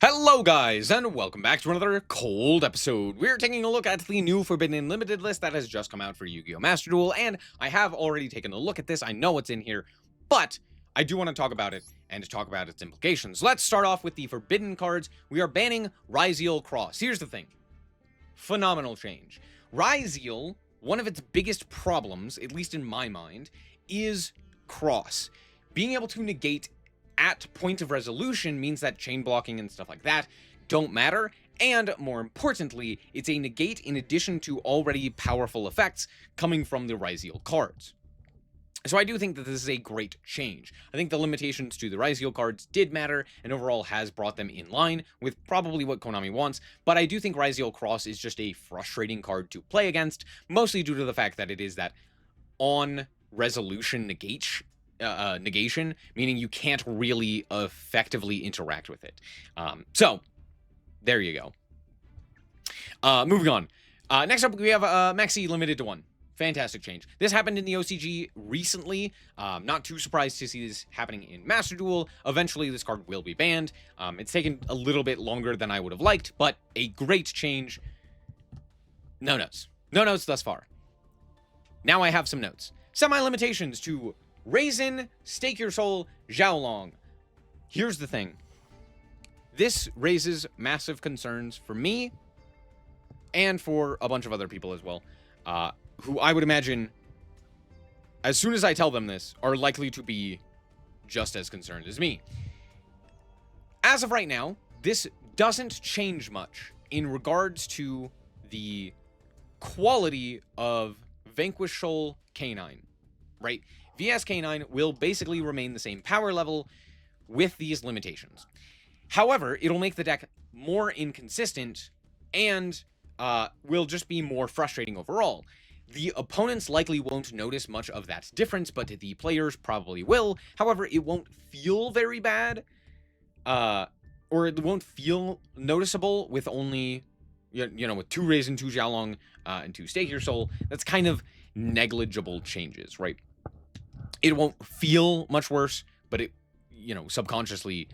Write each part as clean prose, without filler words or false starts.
Hello guys, and welcome back to another cold episode. We're taking a look at the new Forbidden Limited list that has just come out for Yu-Gi-Oh! Master Duel, and I have already taken a look at this. I know what's in here, but I do want to talk about it and to talk about its implications. Let's start off with the Forbidden cards. We are banning Ryziel Cross. Here's the thing. Phenomenal change. Ryziel, one of its biggest problems, at least in my mind, is Cross. Being able to negate at point of resolution means that chain blocking and stuff like that don't matter, and more importantly, it's a negate in addition to already powerful effects coming from the Ryziel cards. So I do think that this is a great change. I think the limitations to the Ryziel cards did matter, and overall has brought them in line with probably what Konami wants, but I do think Ryziel Cross is just a frustrating card to play against, mostly due to the fact that it is that on resolution negation, meaning you can't really effectively interact with it. So there you go. Moving on. Next up, we have Maxx C limited to 1. Fantastic change. This happened in the OCG recently. Not too surprised to see this happening in Master Duel. Eventually, this card will be banned. It's taken a little bit longer than I would have liked, but a great change. No notes. No notes thus far. Now I have some notes. Semi-limitations to Raisin, Stake Your Soul, Xiaolong. Here's the thing. This raises massive concerns for me and for a bunch of other people as well, who I would imagine, as soon as I tell them this, are likely to be just as concerned as me. As of right now, this doesn't change much in regards to the quality of Vanquish Soul K9, right? VS K9 will basically remain the same power level with these limitations. However, it'll make the deck more inconsistent and will just be more frustrating overall. The opponents likely won't notice much of that difference, but the players probably will. However, it won't feel very bad, or it won't feel noticeable with only, with 2 Raisin, 2 Xiaolong, and 2 Stake Your Soul. That's kind of negligible changes, right? It won't feel much worse, but it, subconsciously,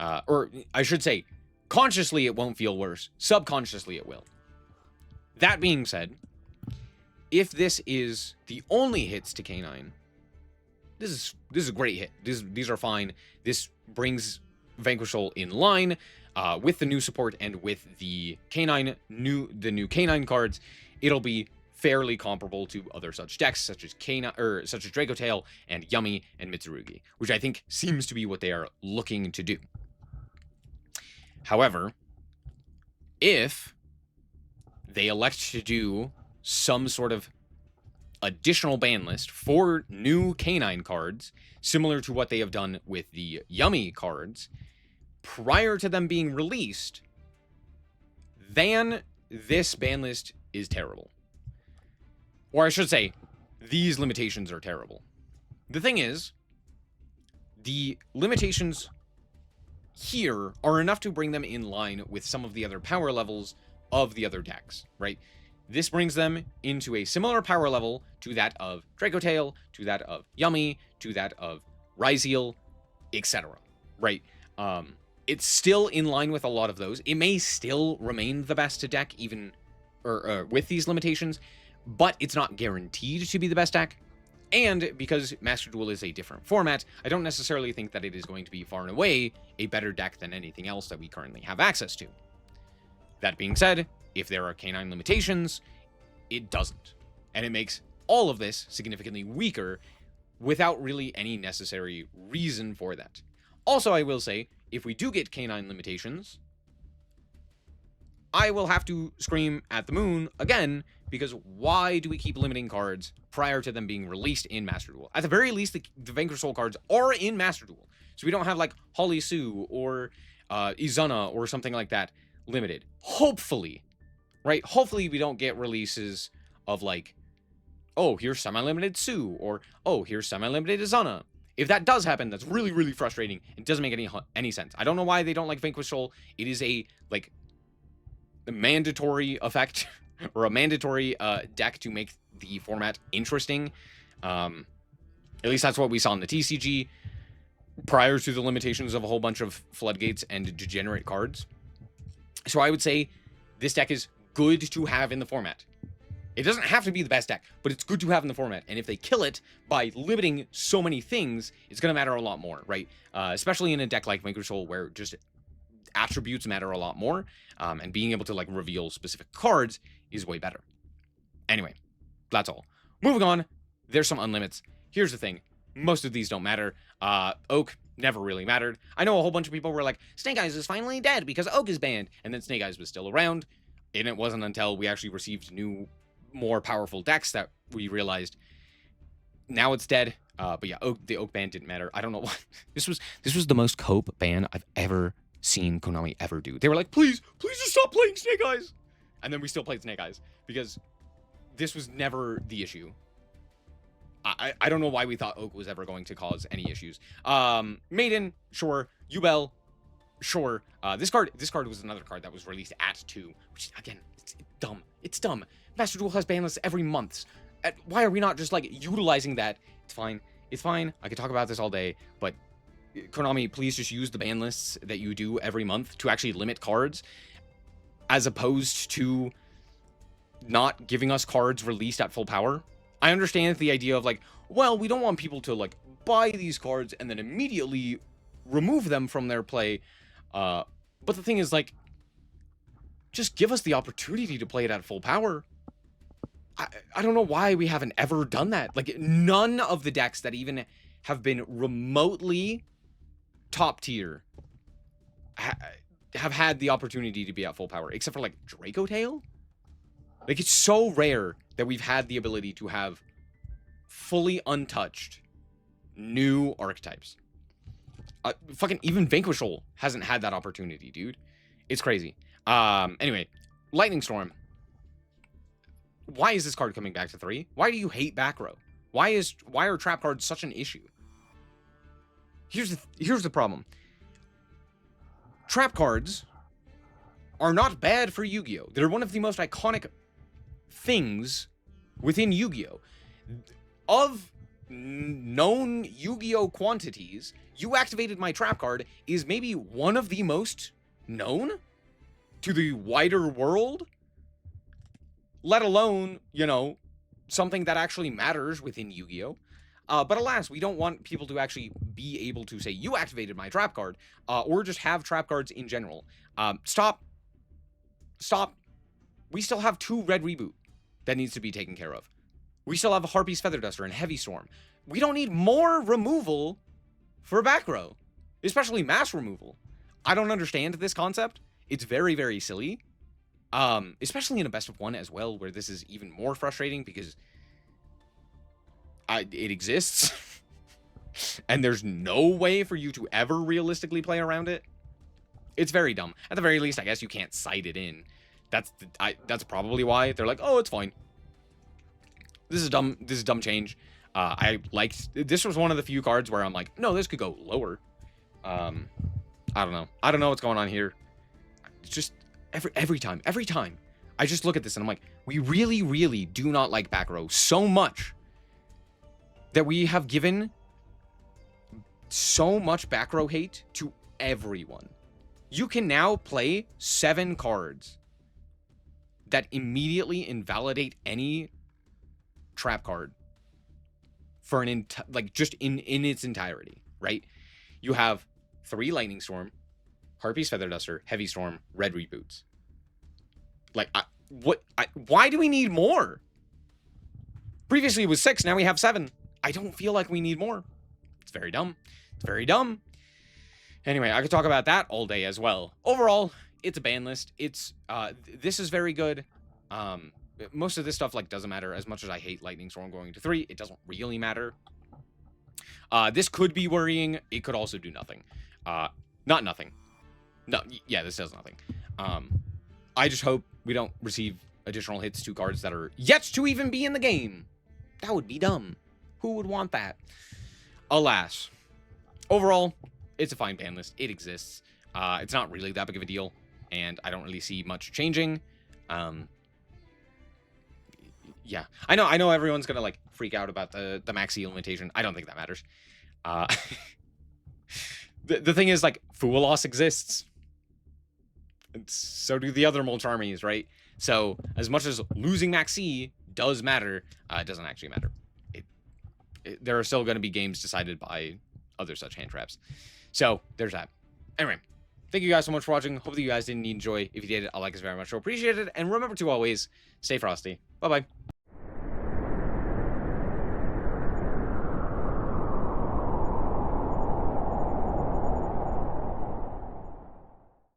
or I should say, consciously it won't feel worse. Subconsciously it will. That being said, if this is the only hits to K9, this is a great hit. These are fine. This brings Vanquish Soul in line with the new support and with the new K9 cards. It'll be fairly comparable to other such decks, such as Draco Tail and Yummy and Mitsurugi, which I think seems to be what they are looking to do. However, if they elect to do some sort of additional ban list for new K9 cards, similar to what they have done with the Yummy cards, prior to them being released, then this ban list is terrible. Or I should say, these limitations are terrible. The thing is, the limitations here are enough to bring them in line with some of the other power levels of the other decks, right? This brings them into a similar power level to that of Draco Tail, to that of Yummy, to that of Ryziel, etc., right? It's still in line with a lot of those. It may still remain the best deck even with these limitations, but it's not guaranteed to be the best deck. And because Master Duel is a different format, I don't necessarily think that it is going to be far and away a better deck than anything else that we currently have access to. That being said, if there are K9 limitations, it doesn't. And it makes all of this significantly weaker without really any necessary reason for that. Also, I will say, if we do get K9 limitations, I will have to scream at the moon again, because why do we keep limiting cards prior to them being released in Master Duel? At the very least, the Vanquish Soul cards are in Master Duel. So we don't have, like, Holly Sue or Izuna or something like that limited. Hopefully, right? Hopefully we don't get releases of, like, oh, here's semi-limited Sue, or oh, here's semi-limited Izuna. If that does happen, that's really, really frustrating. It doesn't make any sense. I don't know why they don't like Vanquish Soul. It is a, like, mandatory effect or a mandatory deck to make the format interesting. At least that's what we saw in the TCG. prior to the limitations of a whole bunch of floodgates and degenerate cards. So I would say this deck is good to have in the format. It doesn't have to be the best deck, but it's good to have in the format. And if they kill it by limiting so many things, it's going to matter a lot more, right? Especially in a deck like Vanquish Soul, where just attributes matter a lot more, and being able to like reveal specific cards is way better. Anyway, that's all. Moving on, there's some unlimits. Here's the thing. Most of these don't matter. Oak never really mattered. I know a whole bunch of people were like, Snake Eyes is finally dead because Oak is banned. And then Snake Eyes was still around. And it wasn't until we actually received new, more powerful decks that we realized now it's dead. But yeah, the Oak ban didn't matter. I don't know why. This was the most cope ban I've ever seen Konami ever do. They were like, please just stop playing Snake Eyes. And then we still played Snake Eyes because this was never the issue. I don't know why we thought Oak was ever going to cause any issues. Maiden, sure. Ubel, sure. This card was another card that was released at 2, which again, it's dumb. It's dumb. Master Duel has ban lists every month. Why are we not just like utilizing that? It's fine. It's fine. I could talk about this all day, but Konami, please just use the ban lists that you do every month to actually limit cards, as opposed to not giving us cards released at full power. I understand the idea of like, well, we don't want people to like buy these cards and then immediately remove them from their play. But the thing is like, just give us the opportunity to play it at full power. I don't know why we haven't ever done that. Like none of the decks that even have been remotely top tier have had the opportunity to be at full power, except for like Draco Tail. Like it's so rare that we've had the ability to have fully untouched new archetypes. Fucking even Vanquish Soul hasn't had that opportunity, dude. It's crazy. Anyway, Lightning Storm. Why is this card coming back to 3? Why do you hate Backrow? Why are trap cards such an issue? Here's the problem. Trap cards are not bad for Yu-Gi-Oh! They're one of the most iconic things within Yu-Gi-Oh! Of known Yu-Gi-Oh! Quantities, You Activated My Trap card is maybe one of the most known to the wider world, let alone, you know, something that actually matters within Yu-Gi-Oh! But alas, we don't want people to actually be able to say, you activated my trap card, or just have trap cards in general. Stop. We still have 2 red reboot that needs to be taken care of. We still have a Harpy's Feather Duster and Heavy Storm. We don't need more removal for Backrow, especially mass removal. I don't understand this concept. It's very, very silly. Especially in a best of 1 as well, where this is even more frustrating because it exists. And there's no way for you to ever realistically play around it. It's very dumb. At the very least, I guess you can't cite it in. That's probably why they're like, oh, it's fine. This is dumb. This is dumb change. This was one of the few cards where I'm like, no, this could go lower. I don't know. I don't know what's going on here. It's just every time I just look at this and I'm like, we really, really do not like Backrow so much that we have given so much Backrow hate to everyone. You can now play 7 cards that immediately invalidate any trap card for an just in its entirety, right? You have 3 Lightning Storm, Harpy's Feather Duster, Heavy Storm, Red Reboots. Like, why do we need more? Previously it was 6, now we have 7. I don't feel like we need more. It's very dumb. It's very dumb. Anyway, I could talk about that all day as well. Overall, it's a ban list. It's this is very good. Most of this stuff like doesn't matter. As much as I hate Lightning Storm going to 3, it doesn't really matter. This could be worrying. It could also do nothing. Not nothing. No, yeah, this does nothing. I just hope we don't receive additional hits to cards that are yet to even be in the game. That would be dumb. Who would want that? Alas. Overall, it's a fine ban list. It exists. It's not really that big of a deal, and I don't really see much changing. Yeah, I know everyone's gonna like freak out about the Maxx C limitation. I don't think that matters. The thing is, like, Fool Loss exists. And so do the other mulch armies, right? So as much as losing Maxx C does matter, it doesn't actually matter. There are still going to be games decided by other such hand traps. So there's that. Anyway, thank you guys so much for watching. Hope that you guys did enjoy. If you did, a like is very much appreciated. And remember to always stay frosty. Bye-bye.